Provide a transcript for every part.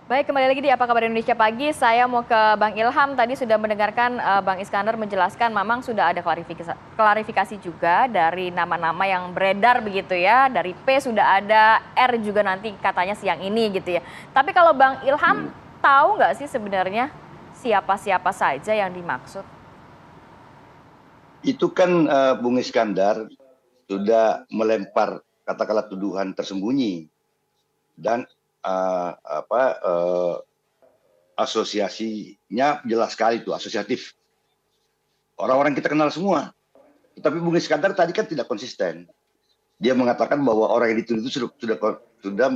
Baik, kembali lagi di Apa Kabar Indonesia Pagi. Saya mau ke Bang Ilham. Tadi sudah mendengarkan Bang Iskandar menjelaskan memang sudah ada klarifikasi juga dari nama-nama yang beredar begitu ya. Dari P sudah ada, R juga nanti katanya siang ini gitu ya. Tapi kalau Bang Ilham tahu nggak sih sebenarnya siapa-siapa saja yang dimaksud? Itu kan Bung Iskandar sudah melempar katakanlah tuduhan tersembunyi dan asosiasinya jelas sekali itu asosiatif. Orang-orang kita kenal semua. Tapi Bung Iskandar tadi kan tidak konsisten. Dia mengatakan bahwa orang yang dituduh itu sudah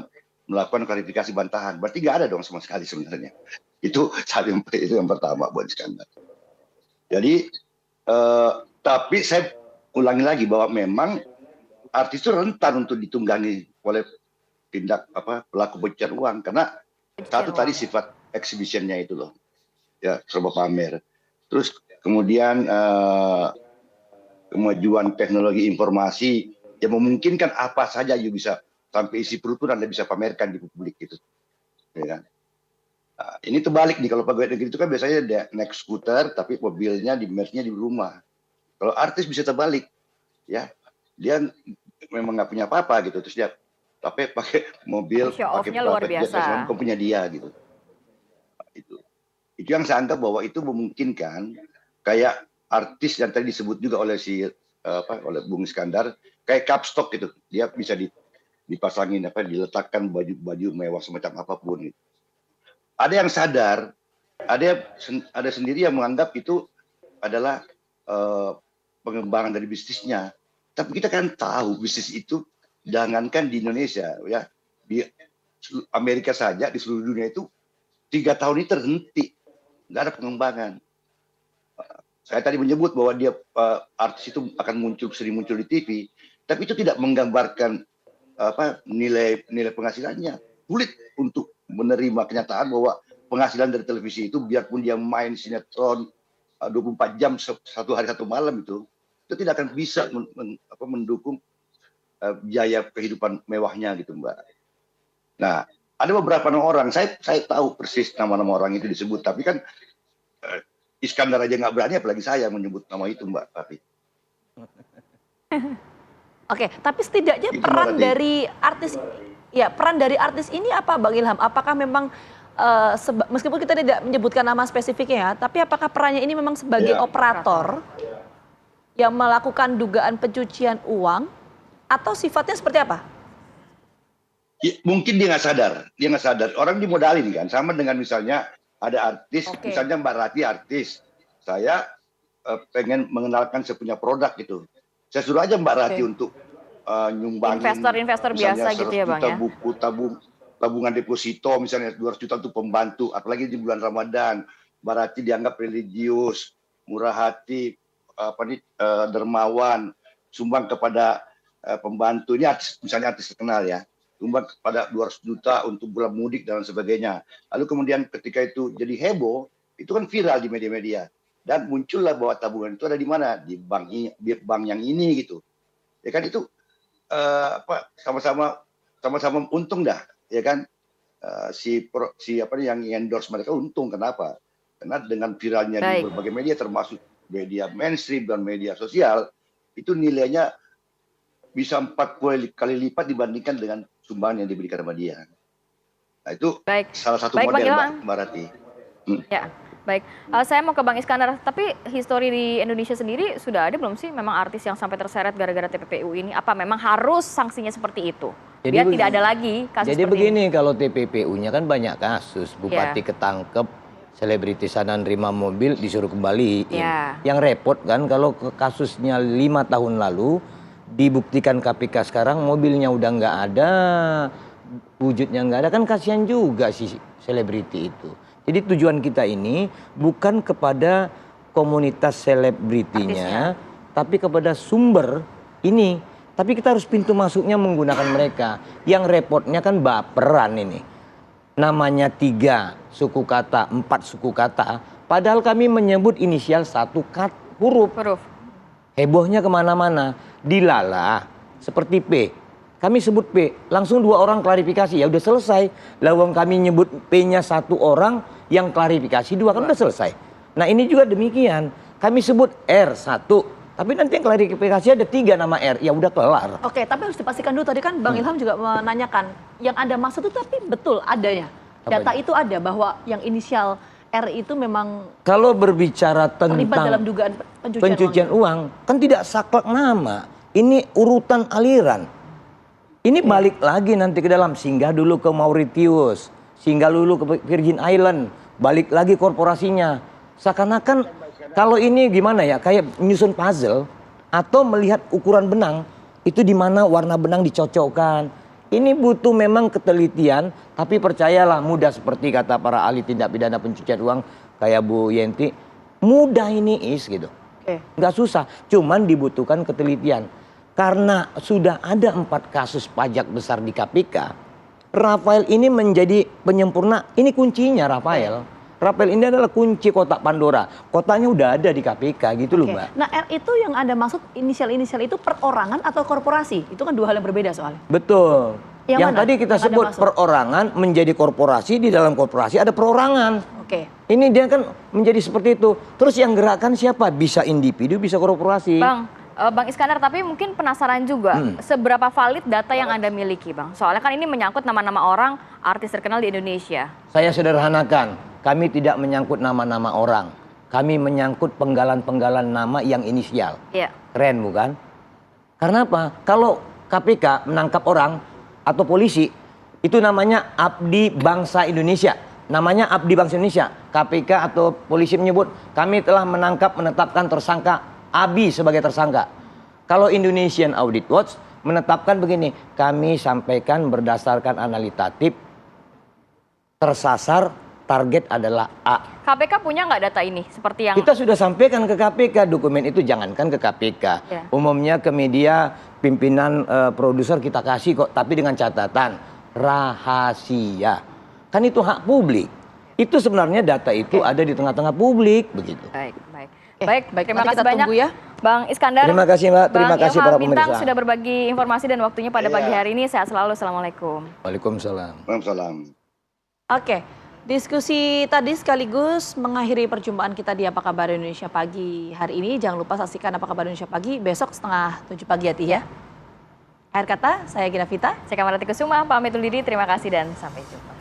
melakukan klarifikasi bantahan. Berarti nggak ada dong sama sekali sebenarnya. Itu yang pertama buat Iskandar. Jadi tapi saya ulangi lagi bahwa memang artis itu rentan untuk ditunggangi oleh tindak pelaku pencucian uang karena satu tadi sifat exhibitionnya itu loh, ya serba pamer. Terus kemudian kemajuan teknologi informasi yang memungkinkan apa saja you bisa sampai isi perut pun Anda bisa pamerkan di publik gitu, ya kan? Nah, ini terbalik nih kalau pegawai negeri itu kan biasanya dia naik skuter tapi mobilnya di merchnya di rumah. Kalau artis bisa terbalik, ya dia memang nggak punya apa-apa gitu, terus dia tapi pakai mobil, Show pakai off-nya luar private jet dan biasa. semua punya dia gitu. Itu yang saya anggap bahwa itu memungkinkan kayak artis yang tadi disebut juga oleh oleh Bung Iskandar kayak Kapstok gitu, dia bisa dipasangin diletakkan baju-baju mewah semacam apapun gitu. Ada yang sadar, ada sendiri yang menganggap itu adalah pengembangan dari bisnisnya. Tapi kita kan tahu bisnis itu jangankan di Indonesia ya, di Amerika saja di seluruh dunia itu 3 tahun ini terhenti, nggak ada pengembangan. Saya tadi menyebut bahwa dia artis itu akan sering muncul di TV, tapi itu tidak menggambarkan nilai penghasilannya. Sulit untuk menerima kenyataan bahwa penghasilan dari televisi itu biarpun dia main sinetron 24 jam satu hari satu malam itu tidak akan bisa mendukung biaya kehidupan mewahnya gitu Mbak. Nah, ada beberapa orang, saya tahu persis nama-nama orang itu disebut, tapi kan Iskandar aja nggak berani, apalagi saya menyebut nama itu Mbak. Oke, tapi setidaknya Itu, peran dari artis ini apa Bang Ilham? Apakah memang meskipun kita tidak menyebutkan nama spesifiknya ya, tapi apakah perannya ini memang sebagai operator yang melakukan dugaan pencucian uang atau sifatnya seperti apa? Ya, mungkin dia nggak sadar. Orang dimodalin kan, sama dengan misalnya ada artis, misalnya Mbak Rati artis, saya pengen mengenalkan saya punya produk gitu. Saya suruh aja Mbak Rati untuk nyumbangin Investor biasa gitu ya Bang ya. Buku tabungan deposito misalnya 200 juta untuk pembantu, apalagi di bulan Ramadan. Mbak Rati dianggap religius, murah hati, dermawan, sumbang kepada pembantu. Ini misalnya artis terkenal ya, sumbang kepada 200 juta untuk bulan mudik dan sebagainya. Lalu kemudian ketika itu jadi heboh, itu kan viral di media-media. Dan muncullah bahwa tabungan itu ada di mana? Di bank yang ini gitu. Ya kan itu sama-sama untung dah, ya kan? Yang endorse mereka untung. Kenapa? Karena dengan viralnya di berbagai media termasuk media mainstream dan media sosial, itu nilainya bisa 40 kali lipat dibandingkan dengan sumbangan yang diberikan sama dia. Nah itu salah satu model Mbak Rati. Ya, baik. Saya mau ke Bang Iskandar, tapi histori di Indonesia sendiri sudah ada belum sih memang artis yang sampai terseret gara-gara TPPU ini? Apa memang harus sanksinya seperti itu? Biar tidak ada lagi kasus jadi seperti begini, ini. kalau TPPU-nya kan banyak kasus. Bupati ketangkep, selebriti sana nerima mobil disuruh kembaliin. Yang repot kan kalau kasusnya 5 tahun lalu dibuktikan KPK sekarang mobilnya udah nggak ada, wujudnya nggak ada, kan kasihan juga si selebriti itu. Jadi tujuan kita ini bukan kepada komunitas selebritinya, tapi kepada sumber ini. Tapi kita harus pintu masuknya menggunakan mereka. Yang repotnya kan baperan ini. Namanya 3 suku kata, 4 suku kata. Padahal kami menyebut inisial 1 huruf. Hebohnya kemana-mana. Dilalah seperti P. kami sebut P, langsung 2 orang klarifikasi, ya udah selesai. Lawang kami nyebut P-nya 1 orang, yang klarifikasi 2, kan udah selesai. Nah ini juga demikian, kami sebut R1, tapi nanti yang klarifikasi ada 3 nama R, ya udah kelar. Oke, tapi harus dipastikan dulu, tadi kan Bang Ilham juga menanyakan, yang Anda maksud itu tapi betul adanya. Data itu ada bahwa yang inisial R itu memang kalau berbicara terlibat dalam tentang dugaan pencucian uang, kan tidak saklek nama, ini urutan aliran. Ini balik lagi nanti ke dalam, singgah dulu ke Mauritius, singgah dulu ke Virgin Island, balik lagi korporasinya. Seakan-akan kalau ini gimana ya, kayak menyusun puzzle atau melihat ukuran benang, itu di mana warna benang dicocokkan. Ini butuh memang ketelitian, tapi percayalah mudah, seperti kata para ahli tindak pidana pencucian uang kayak Bu Yenti, mudah ini gitu. Nggak susah, cuman dibutuhkan ketelitian. Karena sudah ada 4 kasus pajak besar di KPK, Rafael ini menjadi penyempurna, ini kuncinya Rafael. Rafael ini adalah kunci kotak Pandora. Kotaknya udah ada di KPK gitu loh, Mbak. Nah, R itu yang Anda maksud inisial-inisial itu perorangan atau korporasi? Itu kan 2 hal yang berbeda soalnya. Betul. Yang mana tadi kita yang Anda sebut maksud? perorangan menjadi korporasi, di dalam korporasi ada perorangan. Oke. Ini dia kan menjadi seperti itu. Terus yang gerakan siapa? Bisa individu, bisa korporasi. Bang Iskandar, tapi mungkin penasaran juga, seberapa valid data yang Anda miliki, Bang? Soalnya kan ini menyangkut nama-nama orang, artis terkenal di Indonesia. Saya sederhanakan, kami tidak menyangkut nama-nama orang. Kami menyangkut penggalan-penggalan nama yang inisial. Iya. Keren bukan? Karena apa? Kalau KPK menangkap orang atau polisi, itu namanya abdi bangsa Indonesia. Namanya abdi bangsa Indonesia. KPK atau polisi menyebut, kami telah menangkap, menetapkan tersangka Abi sebagai tersangka. Kalau Indonesian Audit Watch menetapkan begini, kami sampaikan berdasarkan analitatif, tersasar, target adalah A. KPK punya nggak data ini? Seperti yang Kita sudah sampaikan ke KPK, dokumen itu jangankan ke KPK. Ya. Umumnya ke media, pimpinan produser kita kasih kok, tapi dengan catatan rahasia. Kan itu hak publik. Itu sebenarnya data itu ada di tengah-tengah publik begitu. Baik. Terima nanti kasih kita banyak tunggu ya. Bang Iskandar. Terima kasih Mbak, terima Bang kasih Ilham para Bintang pemirsa. sudah berbagi informasi dan waktunya pada pagi hari ini. Sehat selalu. Assalamualaikum. Waalaikumsalam. Waalaikumsalam. Oke, diskusi tadi sekaligus mengakhiri perjumpaan kita di Apa Kabar Indonesia Pagi hari ini. Jangan lupa saksikan Apa Kabar Indonesia Pagi besok setengah 7 pagi ya. Akhir kata, saya Gina Vita. Saya Kamarati Kusuma, pamit undur diri. Terima kasih dan sampai jumpa.